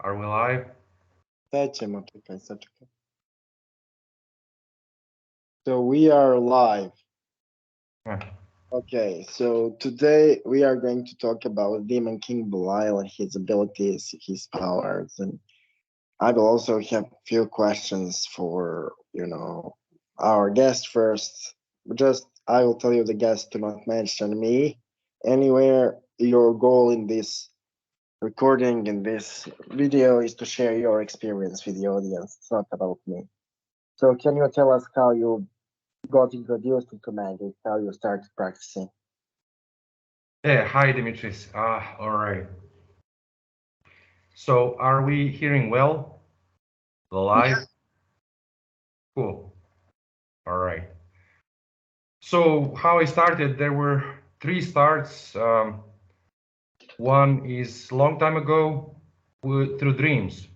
Are we live? Sačekaj. So we are live. Yeah. Okay, so today we are going to talk about Demon King Belial and his abilities, his powers, and I will also have a few questions for, our guest first. Just I will tell you the guest to not mention me anywhere. Your goal in this recording in this video is to share your experience with the audience. It's not about me. So can you tell us how you got introduced into magic, how you started practicing? Yeah, hi Dimitris. All right. So are we hearing well? Yeah. Live? Cool. All right. So how I started, there were three starts. One is long time ago through dreams.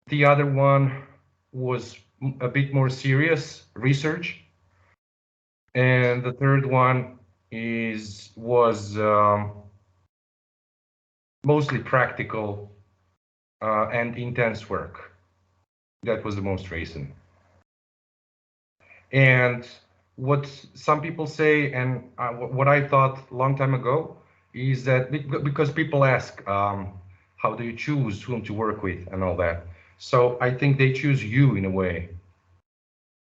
The other one was a bit more serious research, and the third one was mostly practical and intense work. That was the most recent. And what some people say, and what I thought a long time ago, is that because people ask, how do you choose whom to work with and all that? So I think they choose you in a way.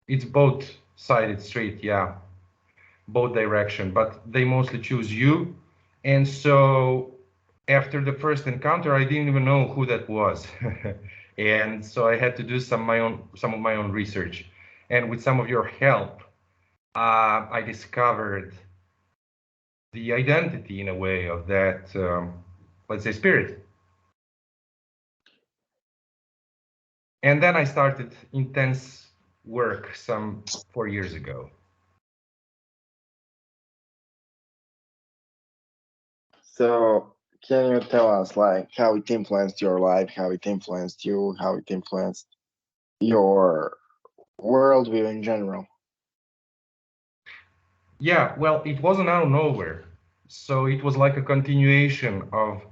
It's both sided street, yeah, both direction, but they mostly choose you. And so after the first encounter, I didn't even know who that was. And so I had to do some of my own research. And with some of your help, I discovered the identity in a way of that, let's say, spirit. And then I started intense work some 4 years ago. So can you tell us like how it influenced your life, how it influenced you, how it influenced your worldview in general? Yeah, well, it wasn't out of nowhere. So it was like a continuation of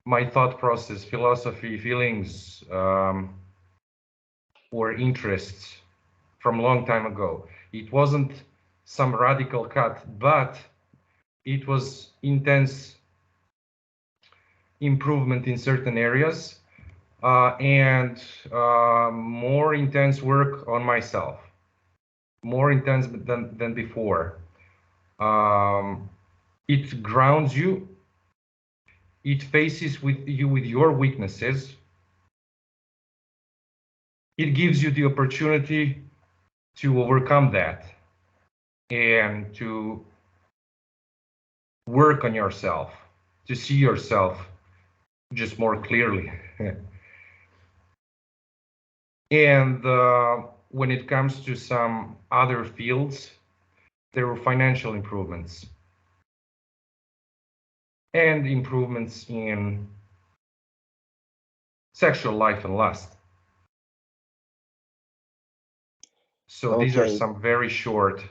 my thought process, philosophy, feelings, or interests from a long time ago. It wasn't some radical cut, but it was intense improvement in certain areas, and more intense work on myself, more intense than before. Um, it grounds you. It faces with you with your weaknesses. It gives you the opportunity to overcome that and to work on yourself, to see yourself just more clearly. And when it comes to some other fields, there were financial improvements and improvements in sexual life and lust. So these are Okay. some very short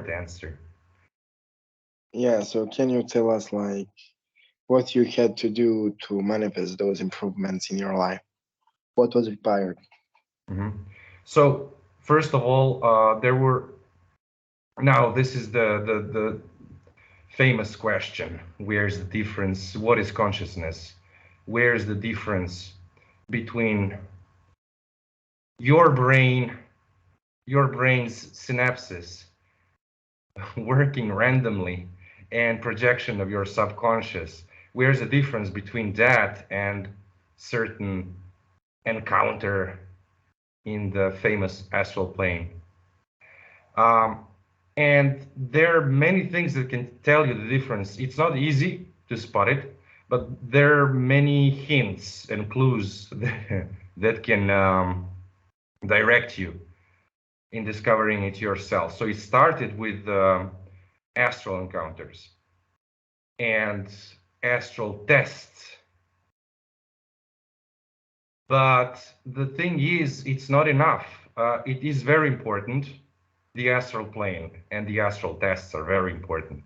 answer. Yeah, so can you tell us like what you had to do to manifest those improvements in your life? What was required? Mhm. So first of all, there were now this is the famous question: where's the difference? What is consciousness? Where's the difference between your brain, your brain's synapses working randomly and projection of your subconscious? Where's the difference between that and certain encounter in the famous astral plane? Um, and there are many things that can tell you the difference. It's not easy to spot it, but there are many hints and clues that can direct you in discovering it yourself. So it started with astral encounters and astral tests. But the thing is, it's not enough. It is very important. The astral plane and the astral tests are very important,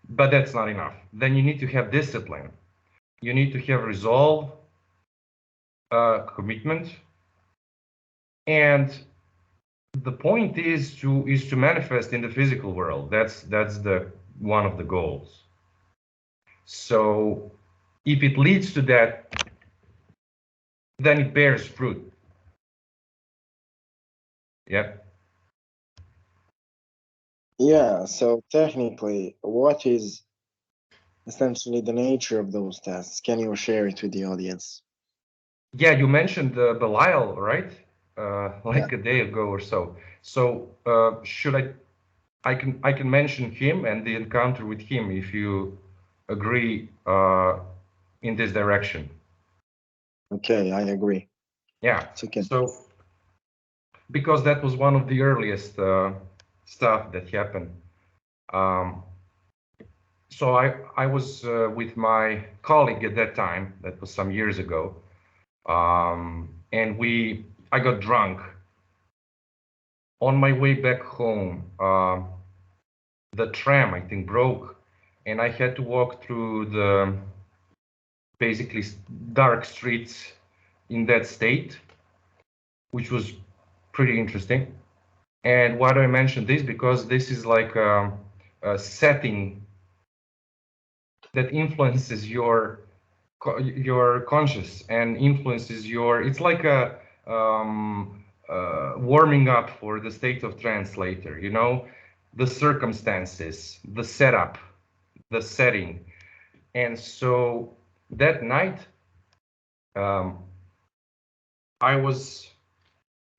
but that's not enough. Then you need to have discipline. You need to have resolve, commitment, and the point is to manifest in the physical world. That's the one of the goals. So if it leads to that, then it bears fruit. Yeah. Yeah, so technically, what is essentially the nature of those tests? Can you share it with the audience? Yeah, you mentioned Belial, right? Yeah. Like a day ago or so. So should I can mention him and the encounter with him if you agree in this direction. Okay, I agree. Yeah. It's okay. So because that was one of the earliest stuff that happened. Um, so I was with my colleague at that time. That was some years ago, and I got drunk on my way back home. The tram I think broke, and I had to walk through the basically dark streets in that state, which was pretty interesting. And why do I mention this? Because this is like a setting that influences your conscious and influences your. It's like a warming up for the state of trance later. You know, the circumstances, the setup, the setting, and so that night, um, I was.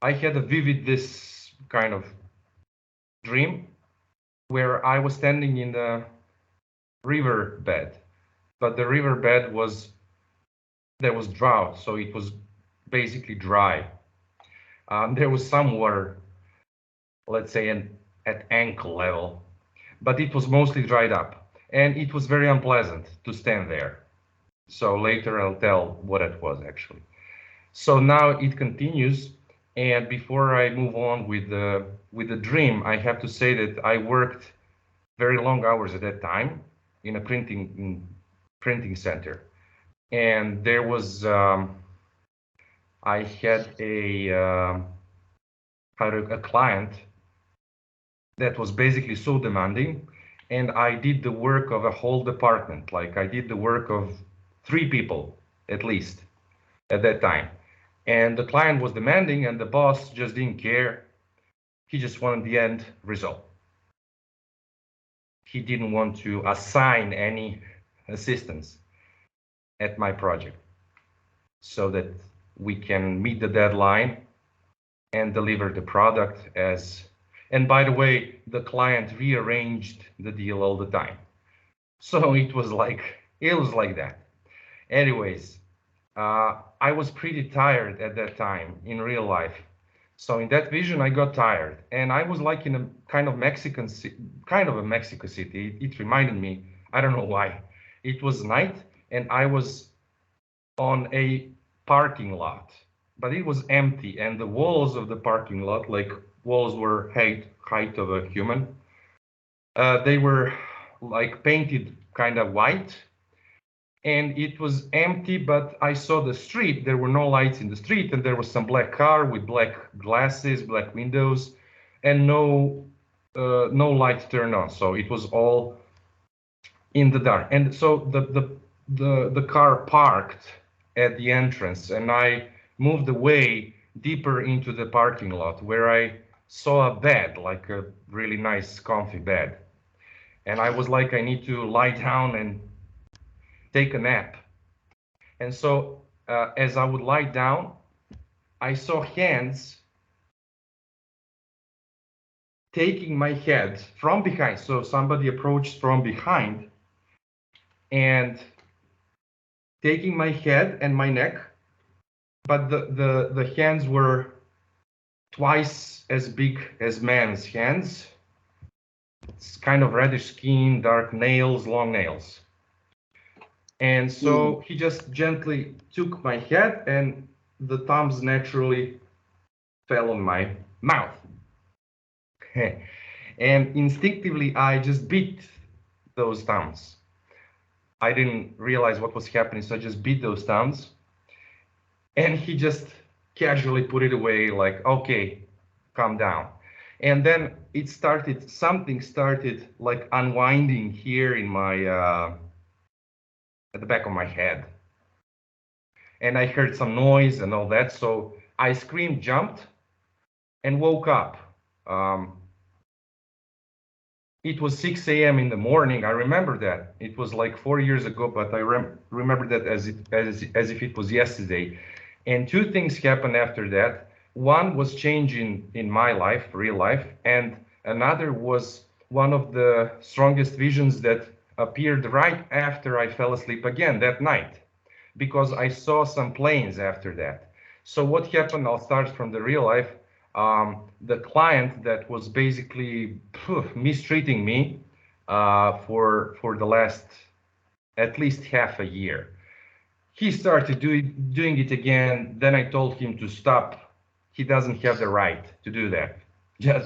I had a vivid this kind of dream where I was standing in the river bed, but the river bed there was drought, so it was basically dry. There was some water, let's say, at ankle level, but it was mostly dried up, and it was very unpleasant to stand there. So later I'll tell what it was actually. So now it continues, and before I move on with the dream, I have to say that I worked very long hours at that time in a printing center, and there was I had a client that was basically so demanding, and I did the work of a whole department. Like I did the work of 3 people at least at that time, and the client was demanding, and the boss just didn't care. He just wanted the end result. He didn't want to assign any assistance at my project so that we can meet the deadline and deliver the product as. And by the way, the client rearranged the deal all the time. So it was like that. Anyways, I was pretty tired at that time in real life. So in that vision, I got tired, and I was like in a kind of a Mexico City. It reminded me, I don't know why. It was night, and I was on a parking lot, but it was empty, and the walls of the parking lot, like walls were height of a human, they were like painted kind of white, and it was empty, but I saw the street. There were no lights in the street, and there was some black car with black glasses, black windows, and no light turned on. So it was all in the dark. And so the car parked at the entrance, and I moved away deeper into the parking lot where I saw a bed, like a really nice, comfy bed. And I was like, I need to lie down and take a nap. And so as I would lie down, I saw hands taking my head from behind. So somebody approached from behind and taking my head and my neck, but the hands were twice as big as man's hands. It's kind of reddish skin, dark nails, long nails. And so he just gently took my head, and the thumbs naturally fell on my mouth. And instinctively, I just beat those thumbs. I didn't realize what was happening, so I just beat those stones. And he just casually put it away, like, okay, calm down. And then something started like unwinding here in my, at the back of my head. And I heard some noise and all that. So I screamed, jumped, and woke up. Um, it was 6 a.m. in the morning. I remember that. It was like 4 years ago, but I remember that as if it was yesterday. And two things happened after that. One was changing in my life, real life, and another was one of the strongest visions that appeared right after I fell asleep again that night, because I saw some planes after that. So what happened, I'll start from the real life. The client that was basically mistreating me for the last at least half a year. He started doing it again. Then I told him to stop. He doesn't have the right to do that.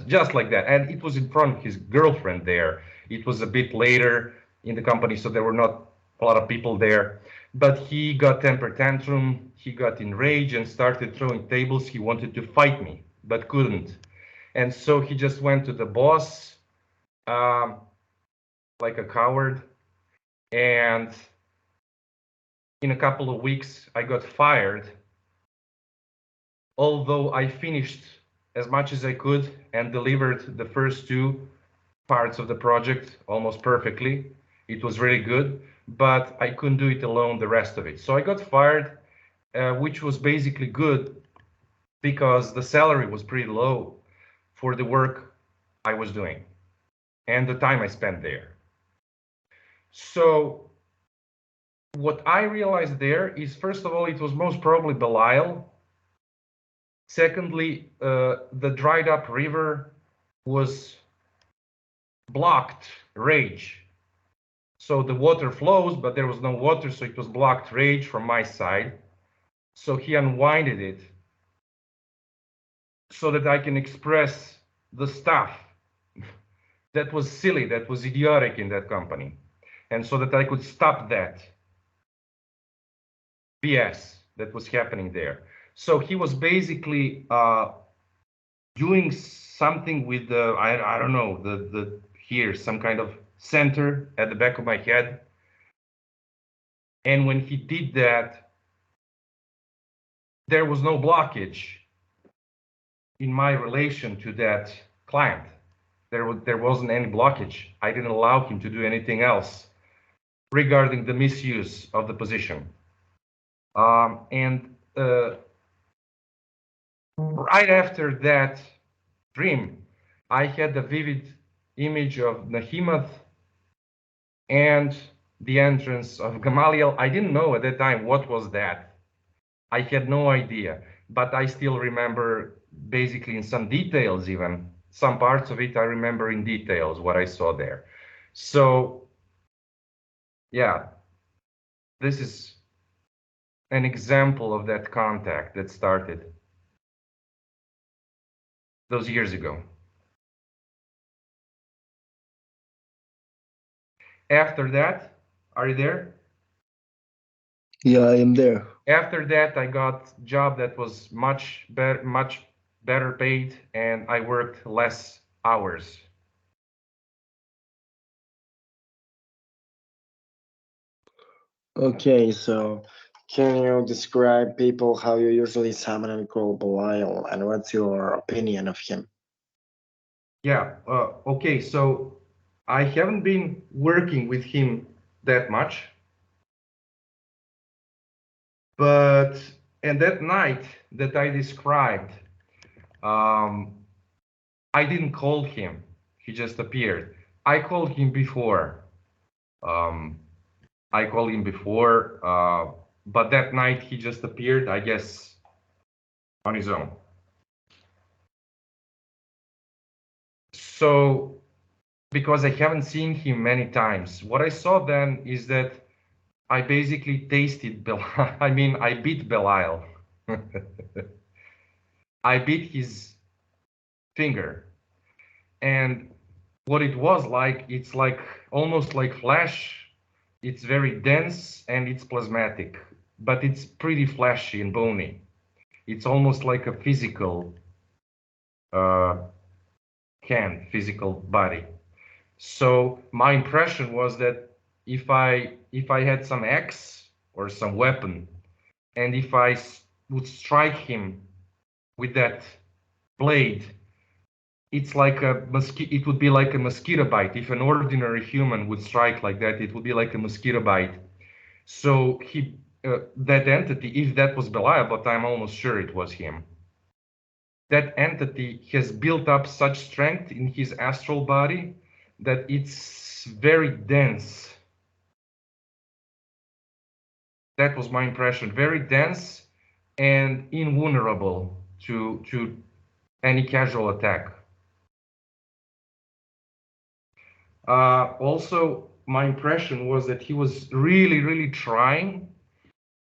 Just like that. And it was in front of his girlfriend there. It was a bit later in the company, so there were not a lot of people there. But he got temper tantrum. He got enraged and started throwing tables. He wanted to fight me, but couldn't. And so he just went to the boss, um, like a coward. And in a couple of weeks, I got fired, although I finished as much as I could and delivered the first two parts of the project almost perfectly. It was really good, but I couldn't do it alone, the rest of it. So I got fired, which was basically good because the salary was pretty low for the work I was doing and the time I spent there. So what I realized there is, first of all, it was most probably Belial. Secondly, the dried up river was blocked rage. So the water flows, but there was no water, so it was blocked rage from my side. So he unwinded it so that I can express the stuff that was silly, that was idiotic in that company. And so that I could stop that BS that was happening there. So he was basically doing something with the, I don't know, the here, some kind of center at the back of my head. And when he did that, there was no blockage in my relation to that client. There wasn't any blockage. I didn't allow him to do anything else regarding the misuse of the position. And right after that dream, I had a vivid image of Nahimath and the entrance of Gamaliel. I didn't know at that time what was that. I had no idea, but I still remember basically in some details, even some parts of it I remember in details what I saw there. So yeah, this is an example of that contact that started those years ago. After that, are you there? Yeah, I am there. After that, I got a job that was much better paid, and I worked less hours. Okay, so can you describe people how you usually summon and call Belial, and what's your opinion of him? Yeah, okay, so I haven't been working with him that much, but and that night that I described, I didn't call him. He just appeared. I called him before. Um, I called him before, but that night he just appeared, I guess, on his own. So, because I haven't seen him many times, what I saw then is that I basically tasted Belial. I mean, I beat Belial. I beat his finger. And what it was like, it's like almost like Flash It's very dense and it's plasmatic, but it's pretty flashy and bony. It's almost like a physical uh, physical body. So my impression was that if I had some axe or some weapon, and if I would strike him with that blade, it's like a mosquito. It would be like a mosquito bite. If an ordinary human would strike like that, it would be like a mosquito bite. So that entity, if that was Belial, but I'm almost sure it was him, that entity has built up such strength in his astral body that it's very dense. That was my impression. Very dense and invulnerable to any casual attack. Also, my impression was that he was really, really trying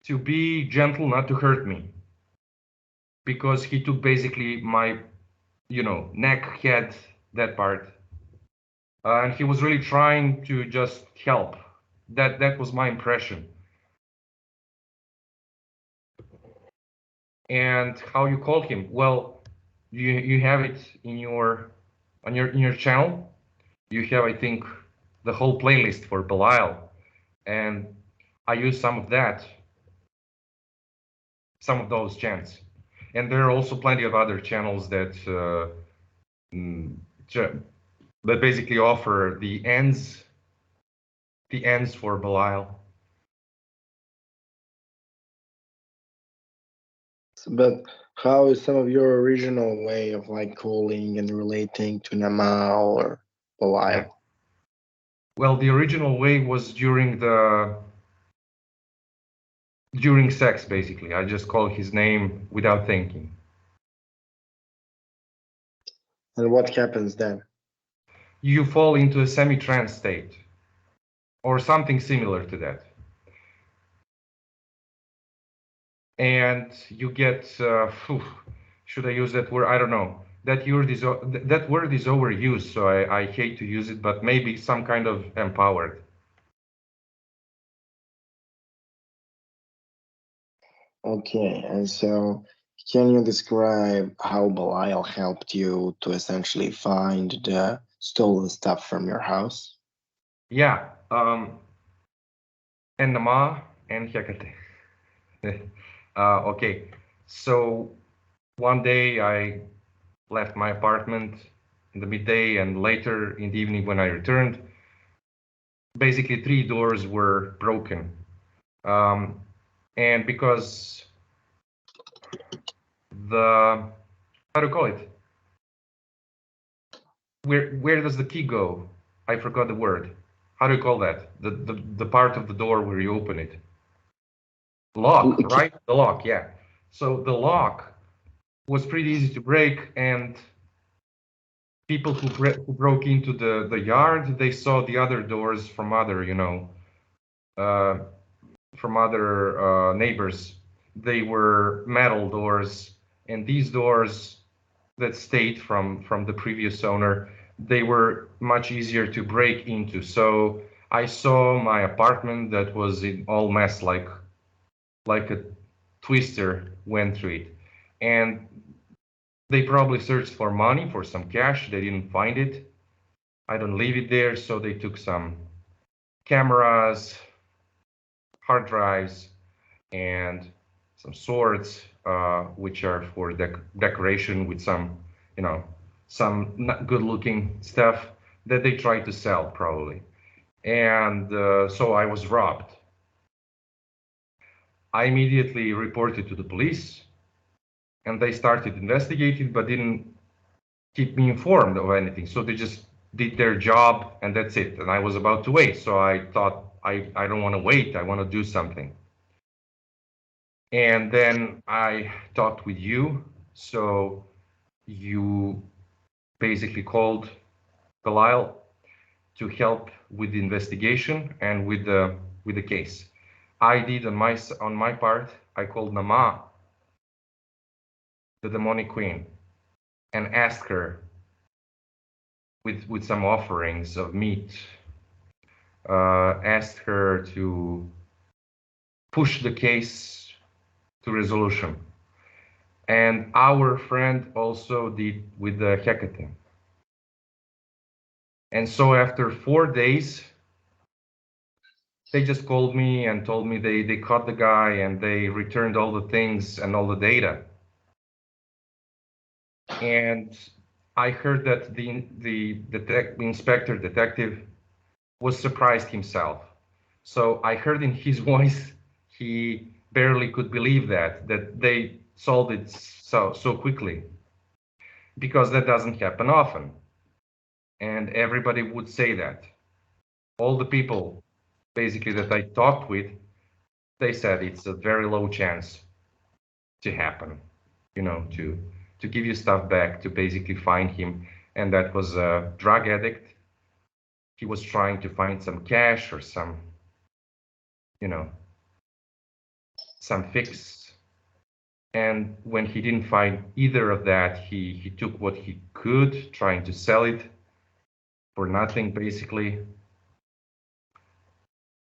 to be gentle, not to hurt me, because he took basically my, neck, head, that part, and he was really trying to just help. That was my impression. And how you called him? Well, you have it in your channel. You have, I think, the whole playlist for Belial, and I use some of those chants. And there are also plenty of other channels that mm, that basically offer the ends for Belial. But how is some of your original way of like calling and relating to Nama or Belial? Yeah. Well, the original way was during sex, basically. I just call his name without thinking. And what happens then? You fall into a semi-trance state, or something similar to that. And you get, should I use that word? I don't know. That word is overused, so I hate to use it, but maybe some kind of empowered. Okay, and so can you describe how Belial helped you to essentially find the stolen stuff from your house? Yeah, and Nama and Hecate. Okay, so one day I left my apartment in the midday, and later in the evening when I returned, basically 3 doors were broken. And because how do you call it? Where does the key go? I forgot the word. How do you call that? The part of the door where you open it. Lock, right? The lock, yeah. So the lock was pretty easy to break, and people who broke into the yard, they saw the other doors from other, uh, neighbors. They were metal doors, and these doors that stayed from the previous owner, they were much easier to break into. So I saw my apartment that was in all mess, like a twister went through it, and they probably searched for money, for some cash. They didn't find it. I don't leave it there, so they took some cameras, hard drives, and some swords, which are for decoration, with some, some not good-looking stuff that they tried to sell, probably. And so I was robbed. I immediately reported to the police, and they started investigating, but didn't keep me informed of anything. So they just did their job, and that's it. And I was about to wait, so I thought, I don't want to wait. I want to do something. And then I talked with you, so you basically called Belial to help with the investigation and with the case. I did on my part. I called Nama, the demonic queen, and asked her with some offerings of meat asked her to push the case to resolution. And our friend also did with the hackathon. And so after 4 days, they just called me and told me they caught the guy and they returned all the things and all the data. And I heard that the inspector detective was surprised himself. So I heard in his voice he barely could believe that they solved it so quickly, because that doesn't happen often. And everybody would say that. All the people basically that I talked with, they said it's a very low chance to happen, to give you stuff back, to basically find him. And that was a drug addict. He was trying to find some cash or some, some fix. And when he didn't find either of that, he took what he could, trying to sell it for nothing, basically.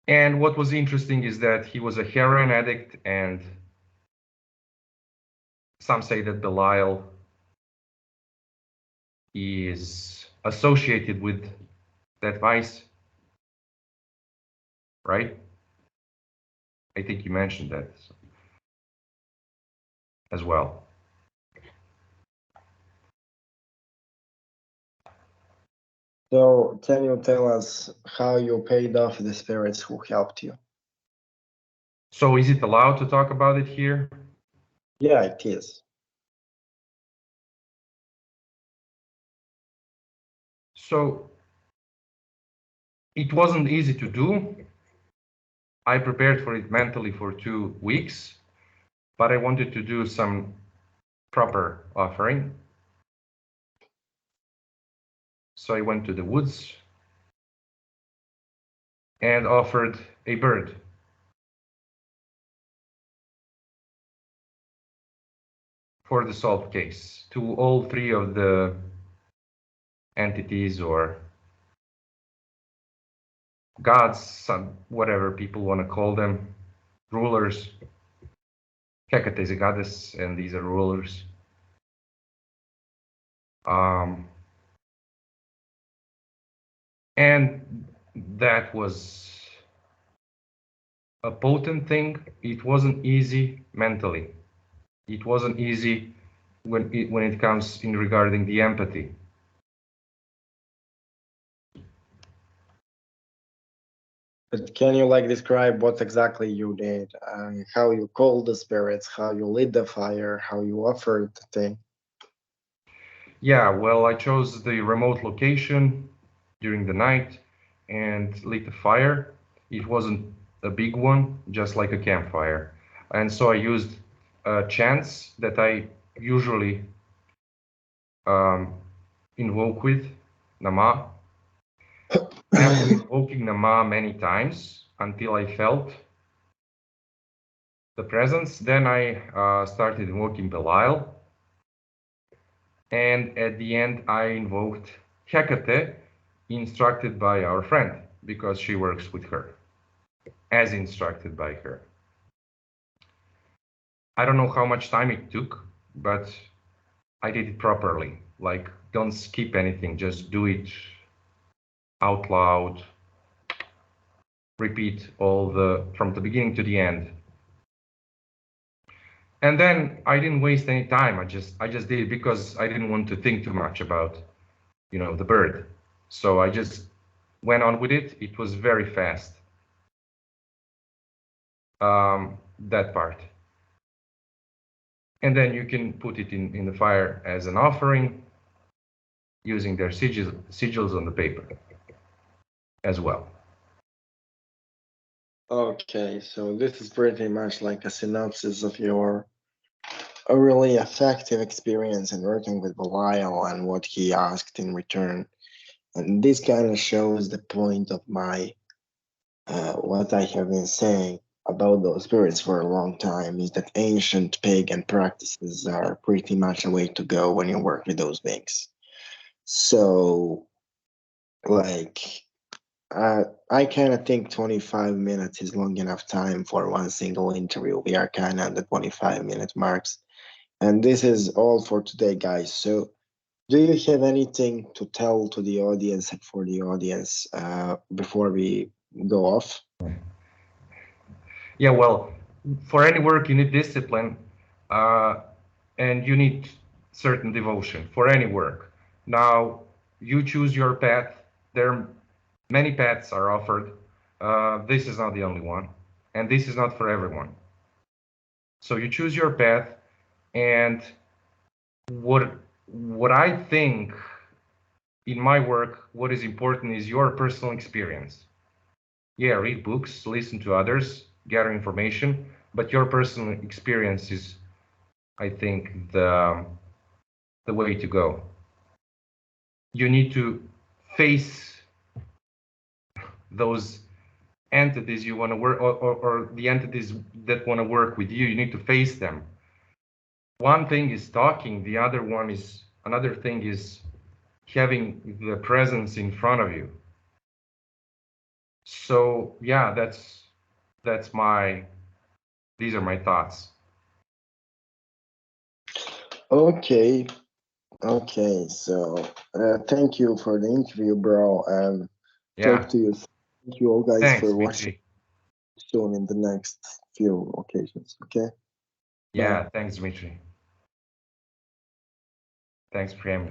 And what was interesting is that he was a heroin addict, and some say that Belial is associated with that vice, right? I think you mentioned that as well. So can you tell us how you paid off the spirits who helped you? So is it allowed to talk about it here? Yeah, it is. So it wasn't easy to do. I prepared for it mentally for 2 weeks, but I wanted to do some proper offering. So I went to the woods and offered a bird. For the solved case to all three of the entities or gods, some whatever people want to call them, rulers. Hecate is a goddess, and these are rulers. And that was a potent thing. It wasn't easy mentally. It wasn't easy when it comes in regarding the empathy. But can you describe what exactly you did? How you called the spirits, how you lit the fire, how you offered the thing? Yeah, well, I chose the remote location during the night and lit a fire. It wasn't a big one, just like a campfire. And so I used chants that I usually invoke with, Nama. And after invoking Nama many times until I felt the presence, then I started invoking Belial. And at the end, I invoked Hecate, instructed by our friend, because she works with her, as instructed by her. I don't know how much time it took, but I did it properly. Don't skip anything, just do it out loud. Repeat from the beginning to the end. And then I didn't waste any time. I just did it because I didn't want to think too much about, the bird. So I just went on with it. It was very fast. That part. And then you can put it in the fire as an offering using their sigils on the paper as well. Okay, so this is pretty much like a synopsis of your a really effective experience in working with Belial and what he asked in return. And this kind of shows the point of my what I have been saying about those spirits for a long time is that ancient pagan practices are pretty much a way to go when you work with those beings. So, like, I kind of think 25 minutes is long enough time for one single interview. We are kind of at the 25-minute marks. And this is all for today, guys. So, do you have anything to tell to the audience and for the audience before we go off? Yeah, well, for any work you need discipline, and you need certain devotion for any work. Now, you choose your path. There many paths are offered. This is not the only one, and this is not for everyone. So you choose your path, and what I think in my work, what is important is your personal experience. Yeah, read books, listen to others, gather information, but your personal experience is, I think, the way to go. You need to face those entities you want to work, or the entities that want to work with you. You need to face them. One thing is talking, the other one is, another thing is having the presence in front of you. So yeah, that's my, these are my thoughts. Okay, okay. So, thank you for the interview, bro. And Yeah, talk to you. Thank you all guys thanks, for watching. Dmitry. Soon in the next few occasions. Okay. Bye. Yeah, thanks, Dmitry. Thanks for having me.